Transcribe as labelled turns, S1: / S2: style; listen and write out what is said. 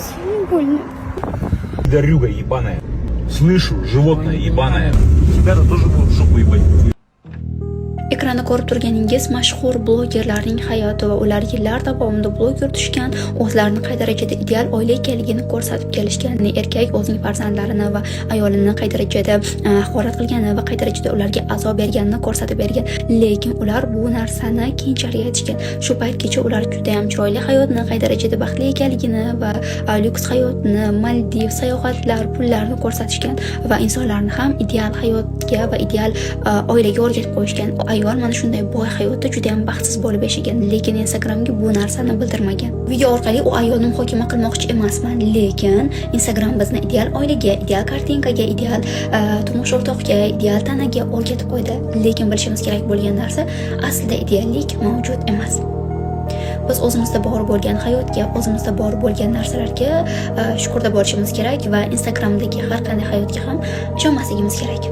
S1: Сильно больно.
S2: Дарюга ебаная. Слышу, животное ебаное. Тебя-то тоже будут в жопу ебать.
S3: Ekranda ko'rib turganingiz mashhur blogerlarning hayoti va ular yillar davomida blog yuritishgan, o'zlarini qay darajada ideal oila ekanligini ko'rsatib kelishganini, erkak o'zining farzandlarini va ayolini qay darajada haqorat qilgani va qay darajada ularga azob berganini ko'rsatib bergan. Lekin ular bu narsani keyinchalik aytishgan. Shu paytgacha ular juda ham chiroyli hayotni, qay darajada baxtli ekanligini va lyuks hayotni, Maldiv sayohatlar, pullarni ko'rsatishgan va insonlarni ham ideal hayotga va ideal oilaga o'rgatib qo'yishgan. Ayol mana shunday boy hayotda juda ham baxtsiz bo'lib yashagan, lekin Instagramga bu narsani bildirmagan. Video orqali u ayolni muhokama qilmoqchi emasman, lekin Instagram bizni ideal oilaga, ideal kartinkaga, ideal turmush o'rtoqga, ideal tanaga o'rgatib qo'ydi. Lekin bilishimiz kerak bo'lgan narsa, aslida ideallik mavjud emas. Biz o'zimizda bor bo'lgan hayotga, o'zimizda bor bo'lgan narsalarga shukurda bo'lishimiz kerak va Instagramdagi har qanday hayotga ham ishonmasligimiz kerak.